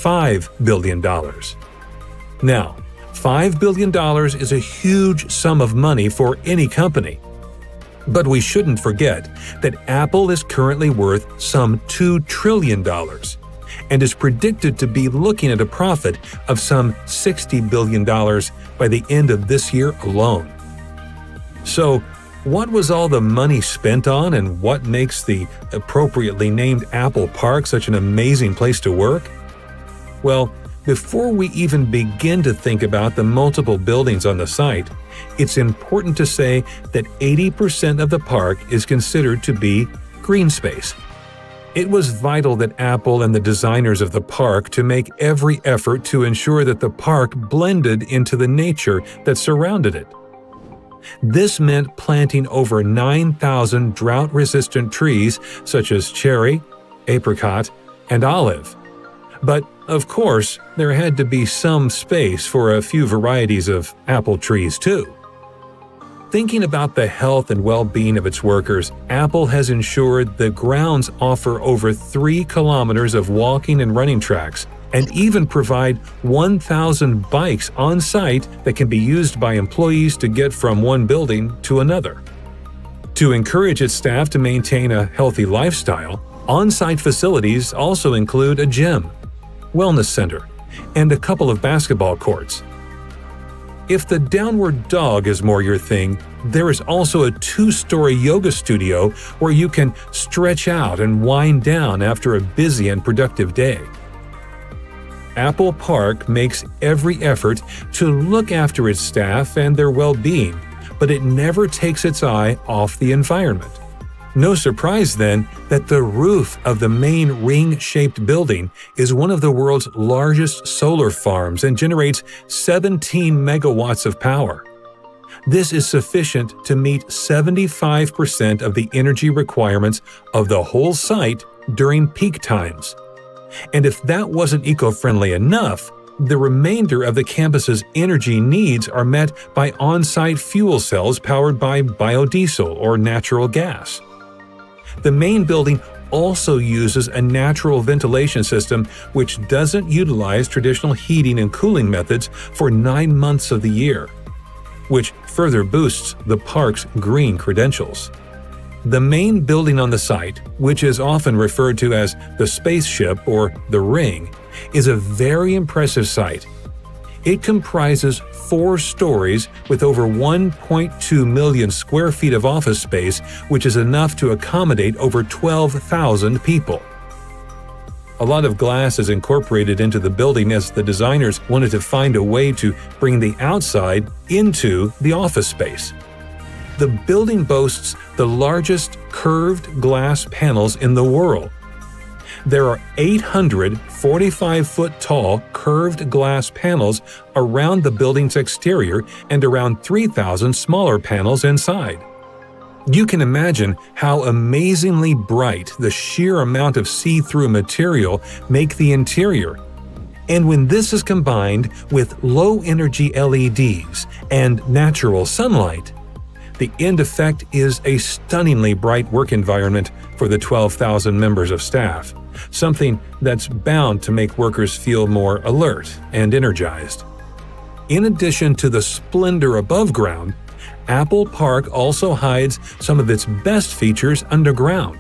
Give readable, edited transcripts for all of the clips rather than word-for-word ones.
$5 billion. Now, $5 billion is a huge sum of money for any company. But we shouldn't forget that Apple is currently worth some $2 trillion and is predicted to be looking at a profit of some $60 billion by the end of this year alone. So, what was all the money spent on, and what makes the appropriately named Apple Park such an amazing place to work? Well, before we even begin to think about the multiple buildings on the site, it's important to say that 80% of the park is considered to be green space. It was vital that Apple and the designers of the park to make every effort to ensure that the park blended into the nature that surrounded it. This meant planting over 9,000 drought-resistant trees such as cherry, apricot, and olive. But, of course, there had to be some space for a few varieties of apple trees, too. Thinking about the health and well-being of its workers, Apple has ensured the grounds offer over 3 kilometers of walking and running tracks, and even provide 1,000 bikes on site that can be used by employees to get from one building to another. To encourage its staff to maintain a healthy lifestyle, on-site facilities also include a gym, wellness center, and a couple of basketball courts. If the downward dog is more your thing, there is also a 2-story yoga studio where you can stretch out and wind down after a busy and productive day. Apple Park makes every effort to look after its staff and their well-being, but it never takes its eye off the environment. No surprise, then, that the roof of the main ring-shaped building is one of the world's largest solar farms and generates 17 megawatts of power. This is sufficient to meet 75% of the energy requirements of the whole site during peak times. And if that wasn't eco-friendly enough, the remainder of the campus's energy needs are met by on-site fuel cells powered by biodiesel or natural gas. The main building also uses a natural ventilation system which doesn't utilize traditional heating and cooling methods for 9 months of the year, which further boosts the park's green credentials. The main building on the site, which is often referred to as the spaceship or the ring, is a very impressive site. It comprises 4 stories with over 1.2 million square feet of office space, which is enough to accommodate over 12,000 people. A lot of glass is incorporated into the building as the designers wanted to find a way to bring the outside into the office space. The building boasts the largest curved glass panels in the world. There are 800 45-foot-tall curved glass panels around the building's exterior and around 3,000 smaller panels inside. You can imagine how amazingly bright the sheer amount of see-through material make the interior. And when this is combined with low-energy LEDs and natural sunlight, the end effect is a stunningly bright work environment for the 12,000 members of staff, something that's bound to make workers feel more alert and energized. In addition to the splendor above ground, Apple Park also hides some of its best features underground.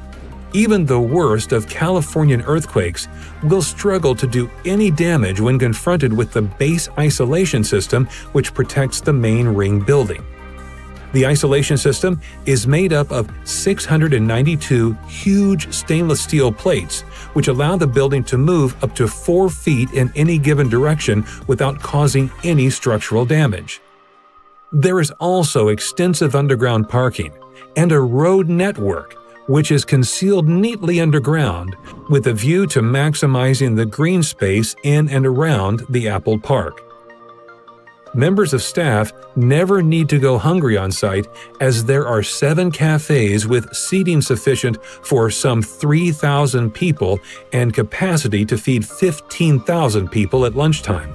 Even the worst of Californian earthquakes will struggle to do any damage when confronted with the base isolation system which protects the main ring building. The isolation system is made up of 692 huge stainless steel plates, which allow the building to move up to 4 feet in any given direction without causing any structural damage. There is also extensive underground parking and a road network, which is concealed neatly underground with a view to maximizing the green space in and around the Apple Park. Members of staff never need to go hungry on site, as there are 7 cafes with seating sufficient for some 3,000 people and capacity to feed 15,000 people at lunchtime.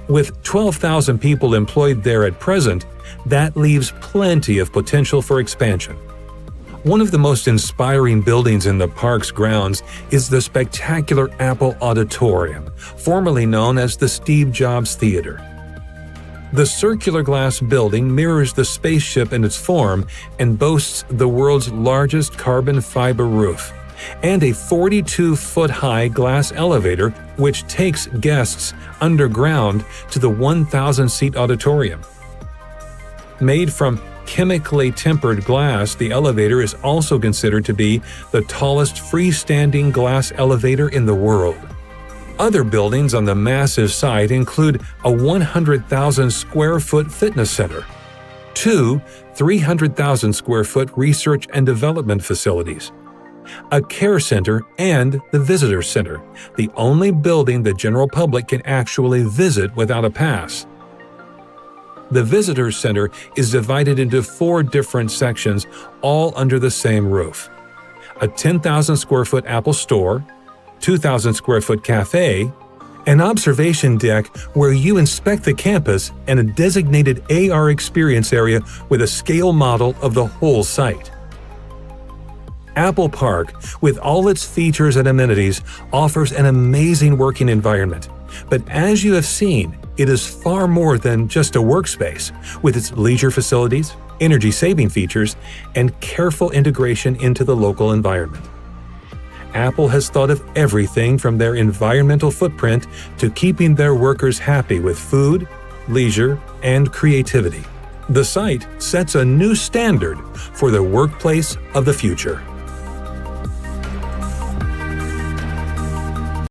With 12,000 people employed there at present, that leaves plenty of potential for expansion. One of the most inspiring buildings in the park's grounds is the spectacular Apple Auditorium, formerly known as the Steve Jobs Theater. The circular glass building mirrors the spaceship in its form and boasts the world's largest carbon fiber roof, and a 42-foot-high glass elevator which takes guests underground to the 1,000-seat auditorium. Made from chemically tempered glass, the elevator is also considered to be the tallest freestanding glass elevator in the world. Other buildings on the massive site include a 100,000-square-foot fitness center, two 300,000-square-foot research and development facilities, a care center, and the visitor center, the only building the general public can actually visit without a pass. The visitor center is divided into 4 different sections, all under the same roof: a 10,000-square-foot Apple store, 2,000-square-foot cafe, an observation deck where you inspect the campus, and a designated AR experience area with a scale model of the whole site. Apple Park, with all its features and amenities, offers an amazing working environment. But as you have seen, it is far more than just a workspace, with its leisure facilities, energy-saving features, and careful integration into the local environment. Apple has thought of everything from their environmental footprint to keeping their workers happy with food, leisure, and creativity. The site sets a new standard for the workplace of the future.